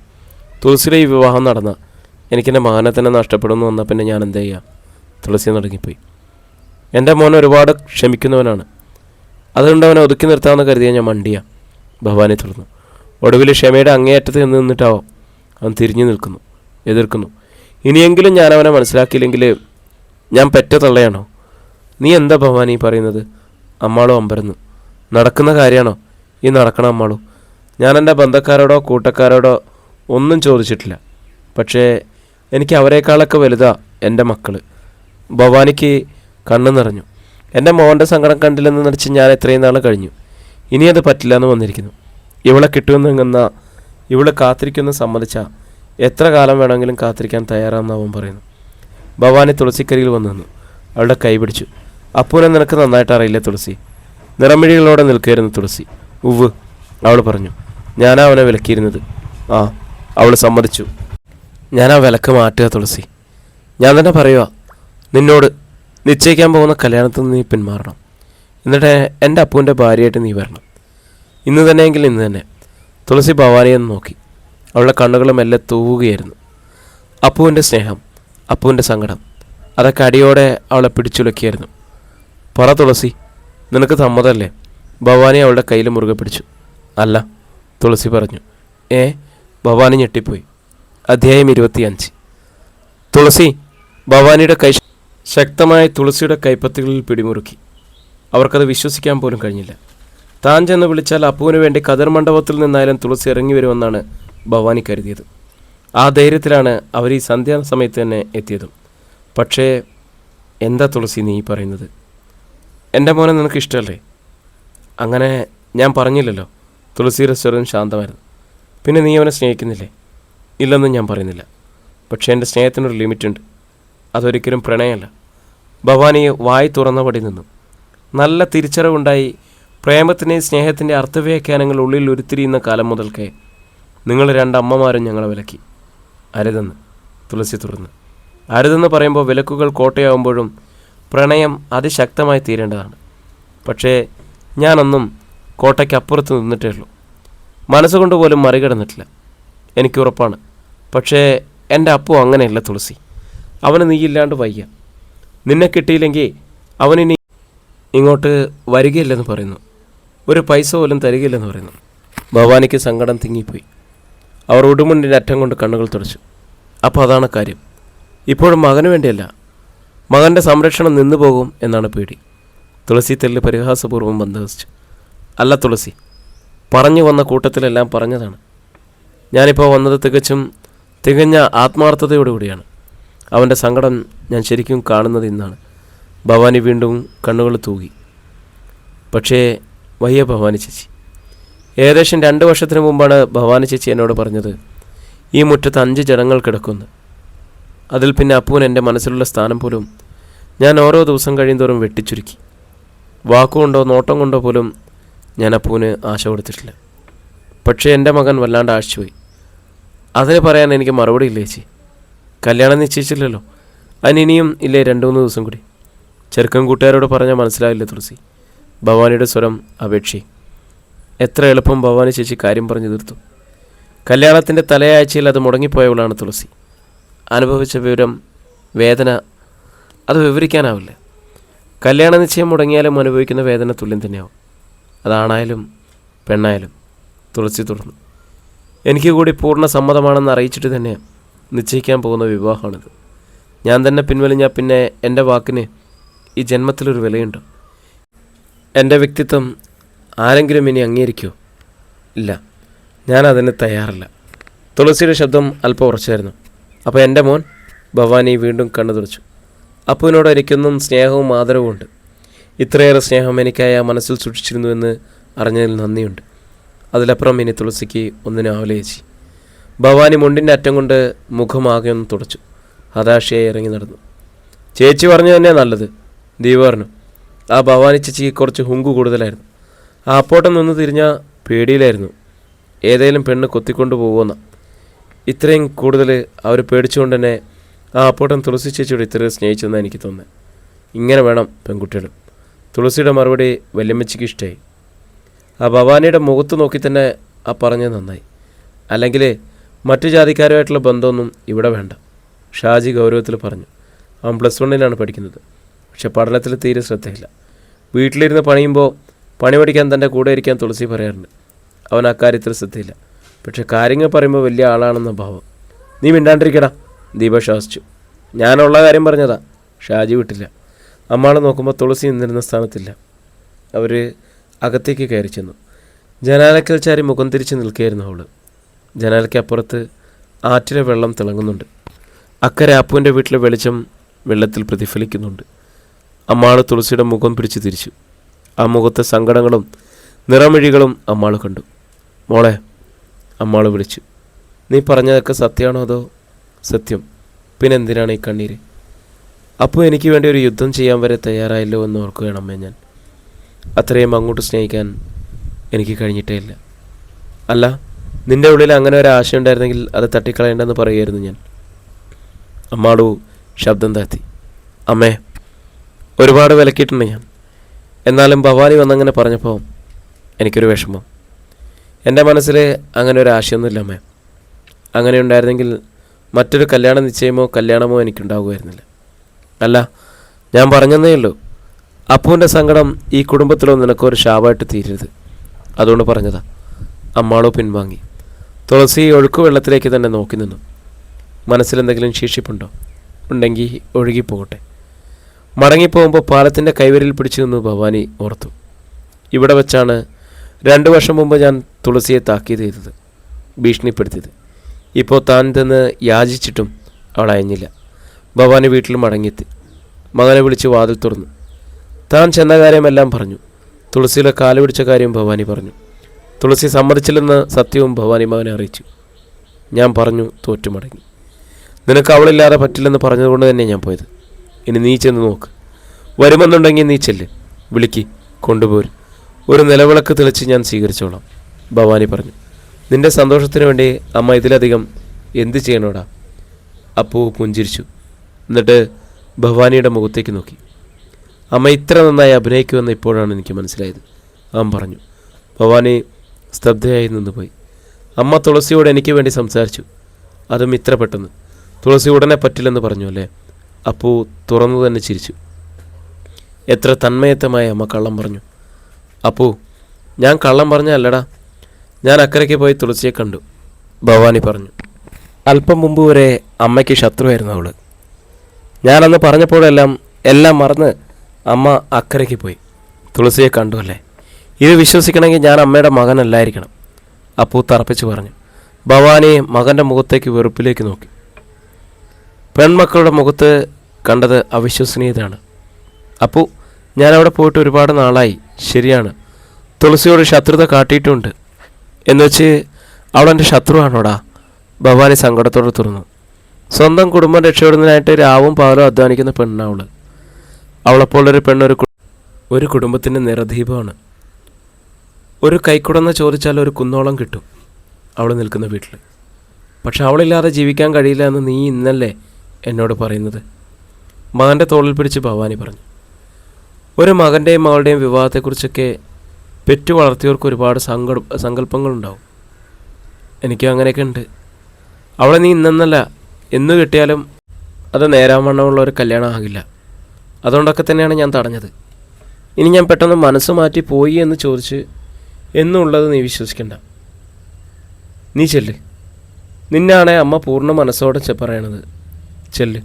തുളസിയുടെ ഈ വിവാഹം നടന്ന എനിക്കെൻ്റെ മകനെ തന്നെ നഷ്ടപ്പെടുമെന്ന് വന്നാൽ പിന്നെ ഞാൻ എന്ത് ചെയ്യാം? തുളസി നടുങ്ങിപ്പോയി. എൻ്റെ മോൻ ഒരുപാട് ക്ഷമിക്കുന്നവനാണ്, അതുകൊണ്ട് അവനെ ഒതുക്കി നിർത്താമെന്ന് കരുതിയാൽ ഞാൻ മണ്ടിയ, ഭവാനി തുറന്നു. ഒടുവിൽ ക്ഷമയുടെ അങ്ങേയറ്റത്ത് നിന്നിട്ടാവോ അവൻ തിരിഞ്ഞു നിൽക്കുന്നു, എതിർക്കുന്നു. ഇനിയെങ്കിലും ഞാൻ അവനെ മനസ്സിലാക്കിയില്ലെങ്കിൽ ഞാൻ പെറ്റ തള്ളയാണോ? നീ എന്താ ഭവാനി പറയുന്നത്? അമ്മാളോ അമ്പരന്നു. നടക്കുന്ന കാര്യമാണോ ഈ നടക്കണം അമ്മാളോ? ഞാൻ എൻ്റെ ബന്ധക്കാരോടോ കൂട്ടക്കാരോടോ ഒന്നും ചോദിച്ചിട്ടില്ല. പക്ഷേ എനിക്ക് അവരെക്കാളൊക്കെ വലുതാ എൻ്റെ മക്കൾ. ഭവാനിക്ക് കണ്ണു നിറഞ്ഞു. എൻ്റെ മോൻ്റെ സങ്കടം കണ്ടില്ലെന്ന് നടിച്ച് ഞാൻ എത്രയും നാൾ കഴിഞ്ഞു. ഇനി അത് പറ്റില്ല എന്ന് വന്നിരിക്കുന്നു. ഇവളെ കിട്ടുമെന്നെന്ന ഇവളെ കാത്തിരിക്കുമെന്ന് സമ്മതിച്ചാൽ എത്ര കാലം വേണമെങ്കിലും കാത്തിരിക്കാൻ തയ്യാറാണെന്ന് അവൻ പറയുന്നു. ഭവാനി തുളസിക്കരിയിൽ വന്നു നിന്നു. അവളുടെ കൈ പിടിച്ചു. അപ്പൂനെ നിനക്ക് നന്നായിട്ട് അറിയില്ല തുളസി. നിറമിഴികളോടെ നിൽക്കുകയായിരുന്നു തുളസി. ഉവ്, അവൾ പറഞ്ഞു. ഞാനാ അവനെ വിലക്കിയിരുന്നത്. ആ, അവൾ സമ്മതിച്ചു. ഞാനാ വിലക്ക് മാറ്റുക തുളസി. ഞാൻ തന്നെ പറയുക, നിന്നോട് നിശ്ചയിക്കാൻ പോകുന്ന കല്യാണത്തിൽ നിന്ന് നീ പിന്മാറണം. എന്നിട്ട് എൻ്റെ അപ്പൂൻ്റെ ഭാര്യയായിട്ട് നീ വരണം. ഇന്ന് തന്നെയെങ്കിൽ ഇന്ന് തന്നെ. തുളസി ഭവാനിയെന്ന് നോക്കി. അവളുടെ കണ്ണുകൾ മെല്ലെ തൂവുകയായിരുന്നു. അപ്പുവിൻ്റെ സ്നേഹം, അപ്പുവിൻ്റെ സങ്കടം, അതൊക്കെ അടിയോടെ അവളെ പിടിച്ചുലക്കിയായിരുന്നു. പറ തുളസി, നിനക്ക് സമ്മതമല്ലേ? ഭവാനി അവളുടെ കയ്യിൽ മുറുകെ പിടിച്ചു. അല്ല, തുളസി പറഞ്ഞു. ഭവാനി ഞെട്ടിപ്പോയി. അധ്യായം 25. തുളസി. ഭവാനിയുടെ കൈ ശക്തമായി തുളസിയുടെ കൈപ്പത്തികളിൽ പിടിമുറുക്കി. അവർക്കത് വിശ്വസിക്കാൻ പോലും കഴിഞ്ഞില്ല. താൻ ചെന്ന് വിളിച്ചാൽ അപ്പുവിന് വേണ്ടി കതിർ മണ്ഡപത്തിൽ നിന്നായാലും തുളസി ഇറങ്ങി വരുമെന്നാണ് ഭവാനി കരുതിയത്. ആ ധൈര്യത്തിലാണ് അവർ ഈ സന്ധ്യാസമയത്ത് തന്നെ എത്തിയതും. പക്ഷേ എന്താ തുളസി നീ പറയുന്നത്? എൻ്റെ മോനെ നിനക്ക് ഇഷ്ടമല്ലേ? അങ്ങനെ ഞാൻ പറഞ്ഞില്ലല്ലോ. തുളസിയുടെ സ്വരം ശാന്തമായിരുന്നു. പിന്നെ നീ അവനെ സ്നേഹിക്കുന്നില്ലേ? ഇല്ലെന്നും ഞാൻ പറയുന്നില്ല. പക്ഷേ എൻ്റെ സ്നേഹത്തിനൊരു ലിമിറ്റുണ്ട്. അതൊരിക്കലും പ്രണയമല്ല. ഭവാനി വായി തുറന്നപടി നിന്നു. നല്ല തിരിച്ചറിവുണ്ടായി. പ്രേമത്തിൻ്റെയും സ്നേഹത്തിൻ്റെ അർത്ഥവ്യാഖ്യാനങ്ങൾ ഉള്ളിൽ ഉരുത്തിരിയുന്ന കാലം മുതൽക്കേ നിങ്ങൾ 2 അമ്മമാരും ഞങ്ങളെ വിലക്കി. അരുതെന്ന് തുളസി തുറന്ന്. അരുതെന്ന് പറയുമ്പോൾ വിലക്കുകൾ കോട്ടയാവുമ്പോഴും പ്രണയം അതിശക്തമായി തീരേണ്ടതാണ്. പക്ഷേ ഞാനൊന്നും കോട്ടയ്ക്ക് അപ്പുറത്ത് നിന്നിട്ടേ ഉള്ളൂ. മനസ്സുകൊണ്ട് പോലും മറികടന്നിട്ടില്ല, എനിക്കുറപ്പാണ്. പക്ഷേ എൻ്റെ അപ്പു അങ്ങനെയല്ല തുളസി. അവന് നീയില്ലാണ്ട് വയ്യ. നിന്നെ കിട്ടിയില്ലെങ്കിൽ അവനിനി ഇങ്ങോട്ട് വരികയില്ലെന്ന് പറയുന്നു. ഒരു പൈസ പോലും തരികയില്ലെന്ന് പറയുന്നു. ഭവാനിക്ക് സങ്കടം തിങ്ങിപ്പോയി. അവർ ഉടുമുണ്ടിൻ്റെ അറ്റം കൊണ്ട് കണ്ണുകൾ തുടച്ചു. അപ്പോൾ അതാണ് കാര്യം. ഇപ്പോഴും മകന് വേണ്ടിയല്ല, മകൻ്റെ സംരക്ഷണം നിന്നു പോകും എന്നാണ് പേടി. തുളസി തെല്ല് പരിഹാസപൂർവ്വം ബന്ധവസിച്ചു. അല്ല തുളസി, പറഞ്ഞു വന്ന കൂട്ടത്തിലെല്ലാം പറഞ്ഞതാണ്. ഞാനിപ്പോൾ വന്നത് തികഞ്ഞ ആത്മാർത്ഥതയോടുകൂടിയാണ്. അവൻ്റെ സങ്കടം ഞാൻ ശരിക്കും കാണുന്നത് ഇന്നാണ്. ഭവാനി വീണ്ടും കണ്ണുകൾ തൂകി. പക്ഷേ വയ്യ ഭവാനി ചേച്ചി. ഏകദേശം 2 വർഷത്തിന് മുമ്പാണ് ഭവാനി ചേച്ചി എന്നോട് പറഞ്ഞത്, ഈ മുറ്റത്ത് 5 ജനങ്ങൾ കിടക്കുന്നു. അതിൽ പിന്നെ അപ്പൂന് എൻ്റെ മനസ്സിലുള്ള സ്ഥാനം പോലും ഞാൻ ഓരോ ദിവസം കഴിയുന്തോറും വെട്ടിച്ചുരുക്കി. വാക്കുകൊണ്ടോ നോട്ടം കൊണ്ടോ പോലും ഞാൻ അപ്പൂന് ആശ കൊടുത്തിട്ടില്ല. പക്ഷേ എൻ്റെ മകൻ വല്ലാണ്ട് ആശിച്ചുപോയി. അതിന് പറയാൻ എനിക്ക് മറുപടി ഇല്ല ചേച്ചി. കല്യാണം നിശ്ചയിച്ചില്ലല്ലോ, അതിനിയും ഇല്ലേ 2-3 ദിവസം കൂടി. ചെറുക്കൻ കൂട്ടുകാരോട് പറഞ്ഞാൽ മനസ്സിലാവില്ല തുളസി. ഭവാനിയുടെ സ്വരം അപേക്ഷി. എത്ര എളുപ്പം ഭവാനി ചേച്ചി കാര്യം പറഞ്ഞു തീർത്തു. കല്യാണത്തിൻ്റെ തലയാഴ്ചയിൽ അത് മുടങ്ങിപ്പോയവളാണ് തുളസി. അനുഭവിച്ച വേദന അത് വിവരിക്കാനാവില്ല. കല്യാണ നിശ്ചയം മുടങ്ങിയാലും അനുഭവിക്കുന്ന വേദന തുല്യം തന്നെയാവും. അതാണായാലും പെണ്ണായാലും. തുളസി തുടർന്നു. എനിക്ക് കൂടി പൂർണ്ണ സമ്മതമാണെന്ന് അറിയിച്ചിട്ട് തന്നെ നിശ്ചയിക്കാൻ പോകുന്ന വിവാഹമാണിത്. ഞാൻ തന്നെ പിൻവലിഞ്ഞാൽ പിന്നെ എൻ്റെ വാക്കിന് ഈ ജന്മത്തിലൊരു വിലയുണ്ടോ? എൻ്റെ വ്യക്തിത്വം ആരെങ്കിലും ഇനി അംഗീകരിക്കുമോ? ഇല്ല, ഞാനതിന് തയ്യാറല്ല. തുളസിയുടെ ശബ്ദം അല്പം ഉറച്ചായിരുന്നു. അപ്പോൾ എൻ്റെ മോൻ? ഭവാനി വീണ്ടും കണ്ണു തുറച്ചു. അപ്പുവിനോട് എനിക്കൊന്നും സ്നേഹവും ആദരവും ഉണ്ട്. ഇത്രയേറെ സ്നേഹം എനിക്കായി ആ മനസ്സിൽ സൂക്ഷിച്ചിരുന്നുവെന്ന് അറിഞ്ഞതിൽ നന്ദിയുണ്ട്. അതിലപ്പുറം ഇനി തുളസിക്ക് ഒന്നിനും ആവില്ല ചേച്ചി. ഭവാനി മുണ്ടിൻ്റെ അറ്റം കൊണ്ട് മുഖമാകെ ഒന്ന് തുടച്ചു. ഹതാശയായി ഇറങ്ങി നടന്നു. ചേച്ചി പറഞ്ഞു തന്നെ നല്ലത്, ദീപ പറഞ്ഞു. ആ ഭവാനി ചേച്ചിക്ക് കുറച്ച് ഹുങ്കു കൂടുതലായിരുന്നു. ആ അപ്പോട്ടം നിന്ന് തിരിഞ്ഞാൽ പേടിയിലായിരുന്നു. ഏതെങ്കിലും പെണ്ണ് കൊത്തിക്കൊണ്ട് പോകുമെന്ന. ഇത്രയും കൂടുതൽ അവർ പേടിച്ചുകൊണ്ട് തന്നെ ആ അപ്പോട്ടം തുളസി ചേച്ചിയോട് ഇത്രയും സ്നേഹിച്ചെന്നാണ് എനിക്ക് തോന്നുന്നത്. ഇങ്ങനെ വേണം പെൺകുട്ടികൾ. തുളസിയുടെ മറുപടി വല്യമ്മച്ചിക്ക് ഇഷ്ടമായി. ആ ഭവാനിയുടെ മുഖത്ത് നോക്കി തന്നെ ആ പറഞ്ഞത് നന്നായി. അല്ലെങ്കിൽ മറ്റു ജാതിക്കാരുമായിട്ടുള്ള ബന്ധമൊന്നും ഇവിടെ വേണ്ട, ഷാജി ഗൗരവത്തിൽ പറഞ്ഞു. അവൻ +1 പഠിക്കുന്നത്. പക്ഷെ പഠനത്തിൽ തീരെ ശ്രദ്ധയില്ല. വീട്ടിലിരുന്ന് പണിയുമ്പോൾ പണി പഠിക്കാൻ തൻ്റെ കൂടെ ഇരിക്കാൻ തുളസി പറയാറുണ്ട്. അവൻ അക്കാര്യത്തിൽ ശ്രദ്ധയില്ല. പക്ഷെ കാര്യങ്ങൾ പറയുമ്പോൾ വലിയ ആളാണെന്ന ഭാവം. നീ മിണ്ടാണ്ടിരിക്കടാ, ദീപ ശാസിച്ചു. ഞാനുള്ള കാര്യം പറഞ്ഞതാ. ഷാജി വിട്ടില്ല. അമ്മാൾ നോക്കുമ്പോൾ തുളസി നിന്നിരുന്ന സ്ഥാനത്തില്ല. അവർ അകത്തേക്ക് കയറി ചെന്നു. ജനാലക്കൽ ചാരി മുഖം തിരിച്ച് നിൽക്കുകയായിരുന്നു അവൾ. ജനാലയ്ക്കപ്പുറത്ത് ആറ്റിലെ വെള്ളം തിളങ്ങുന്നുണ്ട്. അക്കരെ അപ്പുവിൻ്റെ വീട്ടിലെ വെളിച്ചം വെള്ളത്തിൽ പ്രതിഫലിക്കുന്നുണ്ട്. അമ്മാൾ തുളസിയുടെ മുഖം പിടിച്ചു തിരിച്ചു. ആ മുഖത്തെ സങ്കടങ്ങളും നിറമിഴികളും അമ്മാൾ കണ്ടു. മോളെ, അമ്മാൾ വിളിച്ചു. നീ പറഞ്ഞതൊക്കെ സത്യമാണോ അതോ? സത്യം. പിന്നെന്തിനാണ് ഈ കണ്ണീര്? അപ്പോൾ എനിക്ക് വേണ്ടി ഒരു യുദ്ധം ചെയ്യാൻ വരെ തയ്യാറായല്ലോ എന്ന് ഓർക്കുകയാണ് അമ്മേ. ഞാൻ അത്രയും അങ്ങോട്ട് സ്നേഹിക്കാൻ എനിക്ക് കഴിഞ്ഞിട്ടേ ഇല്ല. അല്ല, നിൻ്റെ ഉള്ളിൽ അങ്ങനെ ഒരു ആശയം ഉണ്ടായിരുന്നെങ്കിൽ അത് തട്ടിക്കളയേണ്ടെന്ന് പറയുമായിരുന്നു ഞാൻ. അമ്മാളു ശബ്ദം താഴ്ത്തി. അമ്മേ, ഒരുപാട് വിലക്കിയിട്ടുണ്ട് ഞാൻ. എന്നാലും ഭവാനി വന്നങ്ങനെ പറഞ്ഞപ്പോൾ എനിക്കൊരു വിഷമം. എൻ്റെ മനസ്സിൽ അങ്ങനെ ഒരു ആശയമൊന്നുമില്ല അമ്മേ. അങ്ങനെ ഉണ്ടായിരുന്നെങ്കിൽ മറ്റൊരു കല്യാണ നിശ്ചയമോ കല്യാണമോ എനിക്കുണ്ടാകുമായിരുന്നില്ല. അല്ല, ഞാൻ പറഞ്ഞതേ ഉള്ളൂ. അപ്പുവിൻ്റെ സങ്കടം ഈ കുടുംബത്തിലോ നിനക്കൊരു ശാപമായിട്ട് തീരരുത്, അതുകൊണ്ട് പറഞ്ഞതാ. അമ്മാളോ പിൻവാങ്ങി. തുളസി ഒഴുക്ക് വെള്ളത്തിലേക്ക് തന്നെ നോക്കി നിന്നു. മനസ്സിലെന്തെങ്കിലും ശേഷിപ്പുണ്ടോ? ഉണ്ടെങ്കിൽ ഒഴുകിപ്പോകട്ടെ. മടങ്ങിപ്പോകുമ്പോൾ പാലത്തിൻ്റെ കൈവരിൽ പിടിച്ചു നിന്ന് ഭവാനി ഓർത്തു. ഇവിടെ വെച്ചാണ് 2 വർഷം മുമ്പ് ഞാൻ തുളസിയെ താക്കീത് ചെയ്തത്, ഭീഷണിപ്പെടുത്തിയത്. ഇപ്പോൾ താൻ ചെന്ന് യാചിച്ചിട്ടും അവൾ അയഞ്ഞില്ല. ഭവാനി വീട്ടിൽ മടങ്ങിയെത്തി. മകനെ വിളിച്ച് വാതിൽ തുറന്നു. താൻ ചെന്ന കാര്യമെല്ലാം പറഞ്ഞു. തുളസിയിലെ കാല് പിടിച്ച കാര്യം ഭവാനി പറഞ്ഞു. തുളസി സമ്മതിച്ചില്ലെന്ന് സത്യവും ഭവാനി മകനെ അറിയിച്ചു. ഞാൻ പറഞ്ഞു തോറ്റു മടങ്ങി. നിനക്ക് അവളില്ലാതെ പറ്റില്ലെന്ന് പറഞ്ഞതുകൊണ്ട് തന്നെ ഞാൻ പോയത്. ഇനി നീ ചെന്ന് നോക്ക്. വരുമെന്നുണ്ടെങ്കിൽ നീ ചെല്ല്, വിളിക്ക്, കൊണ്ടുപോരും. ഒരു നിലവിളക്ക് തെളിച്ച് ഞാൻ സ്വീകരിച്ചോളാം, ഭവാനി പറഞ്ഞു. നിന്റെ സന്തോഷത്തിന് വേണ്ടി അമ്മ ഇതിലധികം എന്ത് ചെയ്യണോടാ? അപ്പു പുഞ്ചിരിച്ചു. എന്നിട്ട് ഭവാനിയുടെ മുഖത്തേക്ക് നോക്കി. അമ്മ ഇത്ര നന്നായി അഭിനയിക്കുമെന്ന് ഇപ്പോഴാണ് എനിക്ക് മനസ്സിലായത്, അവൻ പറഞ്ഞു. ഭവാനി സ്തബ്ധയായി നിന്നുപോയി. അമ്മ തുളസിയോട് എനിക്ക് വേണ്ടി സംസാരിച്ചു, അതും ഇത്ര പെട്ടെന്ന്. തുളസി ഉടനെ പറ്റില്ലെന്ന് പറഞ്ഞു അല്ലേ? അപ്പു തുറന്നു തന്നെ ചിരിച്ചു. എത്ര തന്മയത്തമായി അമ്മ കള്ളം പറഞ്ഞു. അപ്പു, ഞാൻ കള്ളം പറഞ്ഞല്ലടാ, ഞാൻ അക്കരയ്ക്ക് പോയി തുളസിയെ കണ്ടു, ഭവാനി പറഞ്ഞു. അല്പം മുമ്പ് വരെ അമ്മയ്ക്ക് ശത്രുവായിരുന്നു അവൾ. ഞാനന്ന് പറഞ്ഞപ്പോഴെല്ലാം മറന്ന് അമ്മ അക്കരയ്ക്ക് പോയി തുളസിയെ കണ്ടു അല്ലേ? ഇത് വിശ്വസിക്കണമെങ്കിൽ ഞാൻ അമ്മയുടെ മകനല്ലായിരിക്കണം, അപ്പു തറപ്പിച്ച് പറഞ്ഞു. ഭവാനി മകൻ്റെ മുഖത്തേക്ക് വെറുപ്പിലേക്ക് നോക്കി. പെൺമക്കളുടെ മുഖത്ത് കണ്ടത് അവിശ്വസനീയതയാണ്. അപ്പു, ഞാനവിടെ പോയിട്ട് ഒരുപാട് നാളായി. ശരിയാണ്, തുളസിയോട് ശത്രുത കാട്ടിയിട്ടുമുണ്ട്. എന്നുവെച്ച് അവളെൻ്റെ ശത്രുവാണോടാ? ഭവാനി സങ്കടത്തോടെ തുറന്നു. സ്വന്തം കുടുംബം രക്ഷപ്പെടുന്നതിനായിട്ട് രാവും പകലും അധ്വാനിക്കുന്ന പെണ്ണാവള്. അവളെപ്പോലൊരു ഒരു കുടുംബത്തിൻ്റെ നിറദീപമാണ്. ഒരു കൈക്കുടന്ന് ചോദിച്ചാൽ ഒരു കുന്നോളം കിട്ടും അവൾ നിൽക്കുന്ന വീട്ടിൽ. പക്ഷെ അവളില്ലാതെ ജീവിക്കാൻ കഴിയില്ല എന്ന് നീ ഇന്നല്ലേ എന്നോട് പറയുന്നത്? മകൻ്റെ തോളിൽ പിടിച്ച് ഭവാനി പറഞ്ഞു. ഒരു മകൻ്റെയും മകളുടെയും വിവാഹത്തെക്കുറിച്ചൊക്കെ പെറ്റു വളർത്തിയവർക്ക് ഒരുപാട് സങ്കല്പങ്ങളുണ്ടാവും. എനിക്കും അങ്ങനെയൊക്കെ ഉണ്ട്. അവളെ നീ ഇന്നെന്നല്ല എന്ന് കിട്ടിയാലും അത് നേരാവണ്ണമുള്ള ഒരു കല്യാണം ആകില്ല. അതുകൊണ്ടൊക്കെ തന്നെയാണ് ഞാൻ തടഞ്ഞത്. ഇനി ഞാൻ പെട്ടെന്ന് മനസ്സ് മാറ്റി പോയി എന്ന് ചോദിച്ച് എന്നുള്ളത് നീ വിശ്വസിക്കണ്ട. നീ ചെല്ല്, നിന്നാണേ അമ്മ പൂർണ്ണ മനസ്സോടെ പറയണത്. ചെല്ല്,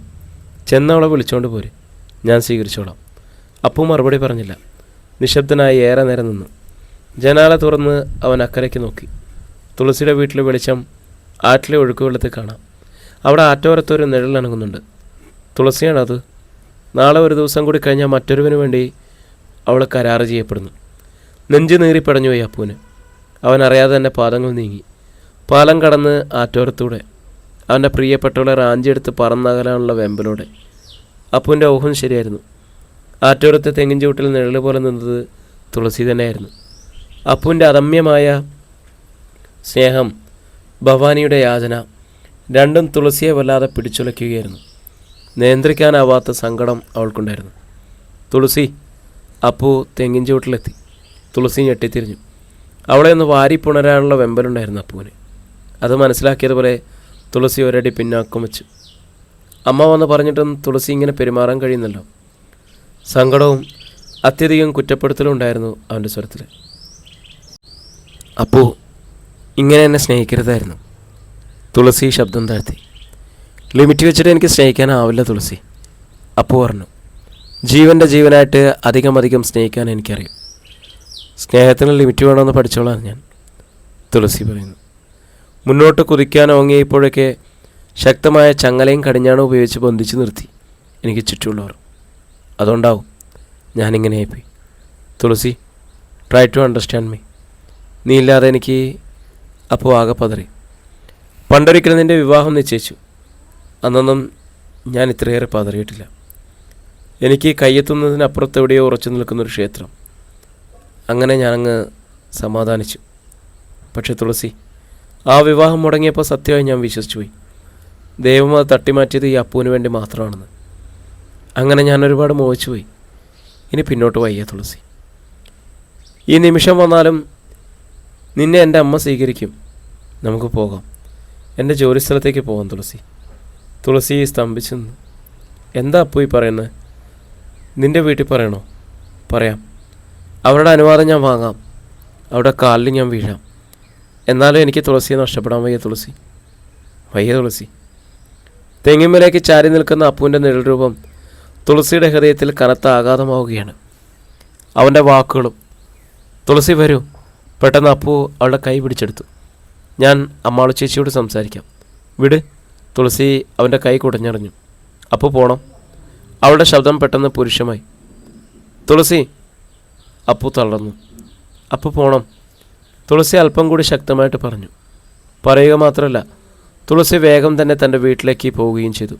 ചെന്നവളെ വിളിച്ചോണ്ട് പോര്, ഞാൻ സ്വീകരിച്ചോളാം. അപ്പു മറുപടി പറഞ്ഞില്ല. നിശബ്ദനായി ഏറെ നേരം നിന്നു. ജനാല തുറന്ന് അവൻ അക്കരയ്ക്ക് നോക്കി. തുളസിയുടെ വീട്ടിലെ വെളിച്ചം ആറ്റിലെ ഒഴുക്കുവെള്ളത്തിൽ കാണാം. അവിടെ ആറ്റോരത്തൊരു നിഴലണങ്ങുന്നുണ്ട്. തുളസിയാണത്. നാളെ ഒരു ദിവസം കൂടി കഴിഞ്ഞാൽ മറ്റൊരുവിന് വേണ്ടി അവൾ കരാറ് ചെയ്യപ്പെടുന്നു. നെഞ്ചു നീറിപ്പടഞ്ഞുപോയി അപ്പുവിന്. അവൻ അറിയാതെ തന്നെ പാദങ്ങൾ നീങ്ങി. പാലം കടന്ന് ആറ്റോരത്തൂടെ അവൻ്റെ പ്രിയപ്പെട്ടവളെ റാഞ്ചിയെടുത്ത് പറന്നകലാനുള്ള വെമ്പലോടെ. അപ്പുവിൻ്റെ ഊഹം ശരിയായിരുന്നു. ആറ്റോരത്തെ തെങ്ങിൻ ചൂട്ടിൽ നിഴൽ പോലെ നിന്നത് തുളസി തന്നെയായിരുന്നു. അപ്പുവിൻ്റെ അദമ്യമായ സ്നേഹം, ഭവാനിയുടെ യാചന, രണ്ടും തുളസിയെ വല്ലാതെ പിടിച്ചുലയ്ക്കുകയായിരുന്നു. നിയന്ത്രിക്കാനാവാത്ത സങ്കടം അവൾക്കുണ്ടായിരുന്നു. തുളസി! അപ്പു തെങ്ങിൻ ചൂട്ടിലെത്തി. തുളസി ഞെട്ടിത്തിരിഞ്ഞു. അവളെ ഒന്ന് വാരി പുണരാനുള്ള വെമ്പലുണ്ടായിരുന്നു അപ്പുവിന്. അത് മനസ്സിലാക്കിയതുപോലെ തുളസി ഒരടി പിന്നാക്കം വെച്ചു. അമ്മ വന്ന് പറഞ്ഞിട്ടും തുളസി ഇങ്ങനെ പെരുമാറാൻ കഴിയുന്നല്ലോ. സങ്കടവും അത്യധികം കുറ്റപ്പെടുത്തലും ഉണ്ടായിരുന്നു അവൻ്റെ സ്വരത്തിൽ. അപ്പു, ഇങ്ങനെ എന്നെ സ്നേഹിക്കരുതായിരുന്നു. തുളസി ശബ്ദം താഴ്ത്തി. ലിമിറ്റ് വെച്ചിട്ട് എനിക്ക് സ്നേഹിക്കാനാവില്ല തുളസി, അപ്പു പറഞ്ഞു. ജീവൻ്റെ ജീവനായിട്ട് അധികം സ്നേഹിക്കാൻ എനിക്കറിയും. സ്നേഹത്തിന് ലിമിറ്റ് വേണമെന്ന് പഠിച്ചോളാം ഞാൻ, തുളസി പറയുന്നു. മുന്നോട്ട് കുതിക്കാൻ ഓങ്ങിയപ്പോഴൊക്കെ ശക്തമായ ചങ്ങലയും കടിഞ്ഞാണും ഉപയോഗിച്ച് ബന്ധിച്ച് നിർത്തി എനിക്ക് ചുറ്റുമുള്ളവർ. അതുകൊണ്ടാവും ഞാനിങ്ങനെയായിപ്പോയി. തുളസി, ട്രൈ ടു അണ്ടർസ്റ്റാൻഡ് മീ. നീ ഇല്ലാതെ എനിക്ക് അപ്പോൾ ആകെ പതറി. പണ്ടൊരിക്കലും നിൻ്റെ വിവാഹം നിശ്ചയിച്ചു. അന്നൊന്നും ഞാൻ ഇത്രയേറെ പതറിയിട്ടില്ല. എനിക്ക് കയ്യെത്തുന്നതിനപ്പുറത്ത് എവിടെയോ ഉറച്ചു നിൽക്കുന്നൊരു ക്ഷേത്രം. അങ്ങനെ ഞാനങ്ങ് സമാധാനിച്ചു. പക്ഷെ തുളസി, ആ വിവാഹം മുടങ്ങിയപ്പോൾ സത്യമായി ഞാൻ വിശ്വസിച്ചു പോയി. ദൈവം അത് തട്ടിമാറ്റിയത് ഈ അപ്പുവിന് വേണ്ടി മാത്രമാണെന്ന്. അങ്ങനെ ഞാൻ ഒരുപാട് മോഹിച്ചു പോയി. ഇനി പിന്നോട്ട് വയ്യ തുളസി. ഈ നിമിഷം വന്നാലും നിന്നെ എൻ്റെ അമ്മ സ്വീകരിക്കും. നമുക്ക് പോകാം, എൻ്റെ ജോലിസ്ഥലത്തേക്ക് പോകാം തുളസി. തുളസി സ്തംഭിച്ചു നിന്നു. എന്താ അപ്പു ഈ പറയുന്നത്? നിൻ്റെ വീട്ടിൽ പറയണോ? പറയാം. അവരുടെ അനുവാദം ഞാൻ വാങ്ങാം. അവിടെ കാലിൽ ഞാൻ വീഴാം. എന്നാലും എനിക്ക് തുളസിയെ നഷ്ടപ്പെടാൻ വയ്യ തുളസി, വയ്യ തുളസി. തെങ്ങിന്മേലേക്ക് ചാരി നിൽക്കുന്ന അപ്പുവിൻ്റെ നിഴൽ രൂപം തുളസിയുടെ ഹൃദയത്തിൽ കനത്ത ആഘാതമാവുകയാണ്. അവൻ്റെ വാക്കുകളും. തുളസി വരൂ. പെട്ടെന്ന് അപ്പു അവളുടെ കൈ പിടിച്ചെടുത്തു. ഞാൻ അമ്മാളു ചേച്ചിയോട് സംസാരിക്കാം. വിട്. തുളസി അവൻ്റെ കൈ കുടഞ്ഞറിഞ്ഞു. അപ്പു പോണം. അവളുടെ ശബ്ദം പെട്ടെന്ന് പുരുഷമായി. തുളസി! അപ്പു തളർന്നു. അപ്പു പോണം. തുളസി അല്പം കൂടി ശക്തമായിട്ട് പറഞ്ഞു. പറയുക മാത്രമല്ല, തുളസി വേഗം തന്നെ തൻ്റെ വീട്ടിലേക്ക് പോവുകയും ചെയ്തു.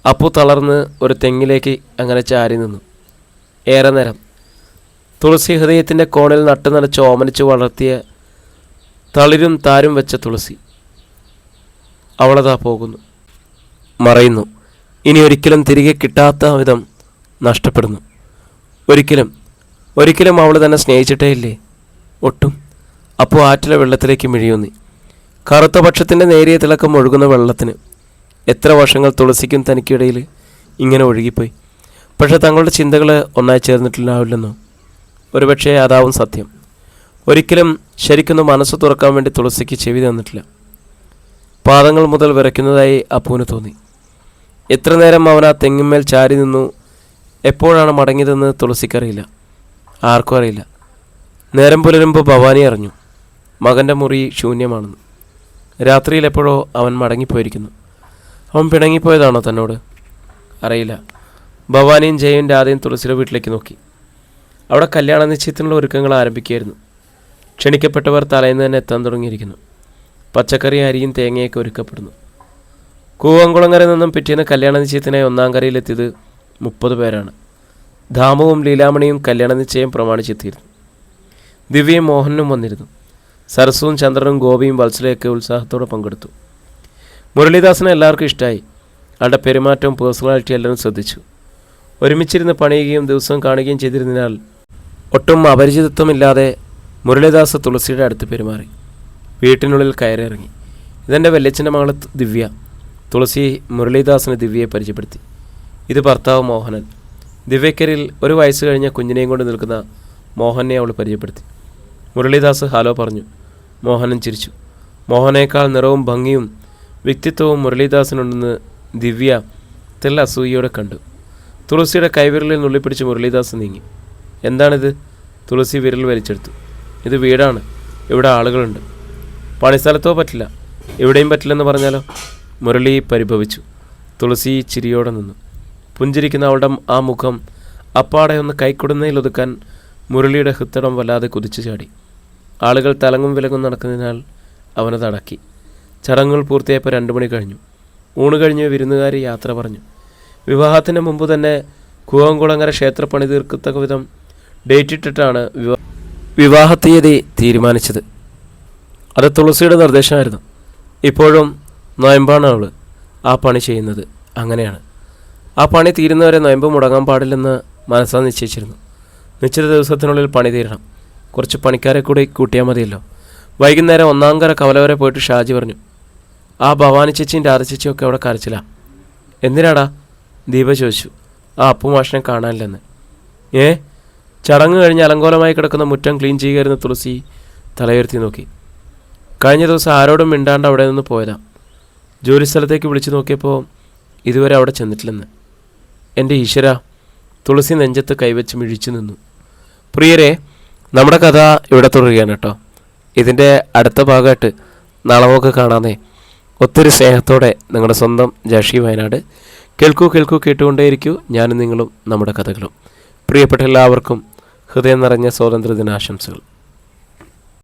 അപ്പു തളർന്ന് ഒരു തെങ്ങിലേക്ക് അങ്ങനെ ചാരി നിന്നു. ഏറെ നേരം. തുളസി ഹൃദയത്തിൻ്റെ കോണിൽ നട്ടുനനച്ച് ഓമനിച്ച് വളർത്തിയ തളിരും താരും വെച്ച തുളസി. അവളതാ പോകുന്നു, മറയുന്നു. ഇനി ഒരിക്കലും തിരികെ കിട്ടാത്ത വിധം നഷ്ടപ്പെടുന്നു. ഒരിക്കലും അവൾ തന്നെ സ്നേഹിച്ചിട്ടേ ഇല്ലേ? ഒട്ടും. അപ്പോൾ ആറ്റിലെ വെള്ളത്തിലേക്ക് മിഴിയൂന്നി. കറുത്ത പക്ഷത്തിൻ്റെ നേരിയ തിളക്കം ഒഴുകുന്ന വെള്ളത്തിന് എത്ര വർഷങ്ങൾ തുളസിക്കും തനിക്കിടയിൽ ഇങ്ങനെ ഒഴുകിപ്പോയി. പക്ഷെ തങ്ങളുടെ ചിന്തകൾ ഒന്നായി ചേർന്നിട്ടില്ലാവില്ലെന്നോ? ഒരുപക്ഷെ അതാവും സത്യം. ഒരിക്കലും ശരിക്കൊന്ന് മനസ്സ് തുറക്കാൻ വേണ്ടി തുളസിക്ക് ചെവി തന്നിട്ടില്ല. പാദങ്ങൾ മുതൽ വിറയ്ക്കുന്നതായി അപ്പുവിന് തോന്നി. എത്ര നേരം അവൻ ആ തെങ്ങിന്മേൽ ചാരി നിന്നു. എപ്പോഴാണ് മടങ്ങിയതെന്ന് തുളസിക്കറിയില്ല, ആർക്കും അറിയില്ല. നേരം പുലരുമ്പോൾ ഭവാനി അറിഞ്ഞു മകൻ്റെ മുറി ശൂന്യമാണെന്ന്. രാത്രിയിൽ എപ്പോഴോ അവൻ മടങ്ങിപ്പോയിരിക്കുന്നു. അവൻ പിണങ്ങിപ്പോയതാണോ തന്നോട്? അറിയില്ല. ഭവാനിയും ജയയും രാധയും തുളസിയുടെ വീട്ടിലേക്ക് നോക്കി. അവിടെ കല്യാണ നിശ്ചയത്തിനുള്ള ഒരുക്കങ്ങൾ ആരംഭിക്കുകയായിരുന്നു. ക്ഷണിക്കപ്പെട്ടവർ തലേന്ന് തന്നെ എത്താൻ തുടങ്ങിയിരിക്കുന്നു. പച്ചക്കറി, അരിയും തേങ്ങയൊക്കെ ഒരുക്കപ്പെടുന്നു. കൂവംകുളങ്ങരയിൽ നിന്നും പിറ്റേന്ന് കല്യാണ നിശ്ചയത്തിനായി ഒന്നാം കരയിലെത്തിയത് 30 പേരാണ്. ധാമുവും ലീലാമണിയും കല്യാണ നിശ്ചയം പ്രമാണിച്ചെത്തിയിരുന്നു. ദിവ്യയും മോഹനും വന്നിരുന്നു. സരസുവും ചന്ദ്രനും ഗോപിയും വത്സലയൊക്കെ ഉത്സാഹത്തോടെ പങ്കെടുത്തു. മുരളീദാസിനെ എല്ലാവർക്കും ഇഷ്ടമായി. ആളുടെ പെരുമാറ്റവും പേഴ്സണാലിറ്റി എല്ലാവരും ശ്രദ്ധിച്ചു. ഒരുമിച്ചിരുന്ന് പണിയുകയും ദിവസവും കാണുകയും ചെയ്തിരുന്നതിനാൽ ഒട്ടും അപരിചിതത്വമില്ലാതെ മുരളീദാസ് തുളസിയുടെ അടുത്ത് പെരുമാറി. വീട്ടിനുള്ളിൽ കയറിയിറങ്ങി. ഇതെൻ്റെ വല്യച്ഛൻ്റെ മകൾ ദിവ്യ. തുളസി മുരളീദാസിന് ദിവ്യയെ പരിചയപ്പെടുത്തി. ഇത് ഭർത്താവ് മോഹനൻ. ദിവ്യക്കരിൽ 1 വയസ്സ് കഴിഞ്ഞ കുഞ്ഞിനെയും കൊണ്ട് നിൽക്കുന്ന മോഹനെ അവൾ പരിചയപ്പെടുത്തി. മുരളീദാസ് ഹലോ പറഞ്ഞു. മോഹനൻ ചിരിച്ചു. മോഹനേക്കാൾ നിറവും ഭംഗിയും വ്യക്തിത്വവും മുരളീദാസിനുണ്ടെന്ന് ദിവ്യ തെല്ല അസൂയയോടെ കണ്ടു. തുളസിയുടെ കൈവിരലിൽ നുള്ളിപ്പിടിച്ച് മുരളീദാസ് നീങ്ങി. എന്താണിത്? തുളസി വിരൽ വലിച്ചെടുത്തു. ഇത് വീടാണ്, ഇവിടെ ആളുകളുണ്ട്. പണിസ്ഥലത്തോ പറ്റില്ല, എവിടെയും പറ്റില്ലെന്ന് പറഞ്ഞാലോ? മുരളി പരിഭവിച്ചു. തുളസി ചിരിയോടെ നിന്നു. പുഞ്ചിരിക്കുന്ന അവളുടെ ആ മുഖം അപ്പാടെ ഒന്ന് കൈക്കൊടുന്നതിലൊതുക്കാൻ മുരളിയുടെ ഹൃത്തടം വല്ലാതെ കുതിച്ചു ചാടി. ആളുകൾ തലങ്ങും വിലങ്ങും നടക്കുന്നതിനാൽ അവനത് അടക്കി. ചടങ്ങുകൾ പൂർത്തിയായപ്പോൾ 2 മണി കഴിഞ്ഞു. ഊണ് കഴിഞ്ഞ് വിരുന്നുകാരി യാത്ര പറഞ്ഞു. വിവാഹത്തിന് മുമ്പ് തന്നെ കൂവംകുളങ്ങര ക്ഷേത്ര പണി തീർക്കത്തക്ക വിധം ഡേറ്റ് ഇട്ടിട്ടാണ് വിവാഹ തീയതി തീരുമാനിച്ചത്. അത് തുളസിയുടെ നിർദ്ദേശമായിരുന്നു. ഇപ്പോഴും നൊയമ്പാണ് അവൾ ആ പണി ചെയ്യുന്നത്. അങ്ങനെയാണ്. ആ പണി തീരുന്നവരെ നൊയമ്പ് മുടങ്ങാൻ പാടില്ലെന്ന് മനസ്സാ നിശ്ചയിച്ചിരുന്നു. നിശ്ചിത ദിവസത്തിനുള്ളിൽ പണി തീരണം. കുറച്ച് പണിക്കാരെ കൂടി കൂട്ടിയാൽ മതിയല്ലോ. വൈകുന്നേരം 1-ാം കര കവല വരെ പോയിട്ട് ഷാജി പറഞ്ഞു, ആ ഭവാനി ചേച്ചിയും രാധ ചേച്ചിയും ഒക്കെ അവിടെ കരച്ചില്ല. എന്തിനാടാ? ദീപ ചോദിച്ചു. ആ അപ്പുമാഷിനെ കാണാനില്ലെന്ന്. ചടങ്ങ് കഴിഞ്ഞ് അലങ്കോലമായി കിടക്കുന്ന മുറ്റം ക്ലീൻ ചെയ്യുകയായിരുന്ന തുളസി തലയുയർത്തി നോക്കി. കഴിഞ്ഞ ദിവസം ആരോടും മിണ്ടാണ്ട് അവിടെ നിന്ന് പോയതാ. ജോലിസ്ഥലത്തേക്ക് വിളിച്ചു നോക്കിയപ്പോൾ ഇതുവരെ അവിടെ ചെന്നിട്ടില്ലെന്ന്. എൻ്റെ ഈശ്വര! തുളസി നെഞ്ചത്ത് കൈവച്ച് മിഴിച്ചു നിന്നു. പ്രിയരെ, നമ്മുടെ കഥ ഇവിടെ തുടരുകയാണ് കേട്ടോ. ഇതിൻ്റെ അടുത്ത ഭാഗമായിട്ട് നാളെ നമുക്ക് കാണാന്നേ. ഒത്തിരി സ്നേഹത്തോടെ നിങ്ങളുടെ സ്വന്തം ജഷി വയനാട്. കേൾക്കൂ കേട്ടുകൊണ്ടേയിരിക്കൂ. ഞാനും നിങ്ങളും നമ്മുടെ കഥകളും. പ്രിയപ്പെട്ട എല്ലാവർക്കും ഹൃദയം നിറഞ്ഞ സ്വാതന്ത്ര്യ ദിനാശംസകൾ.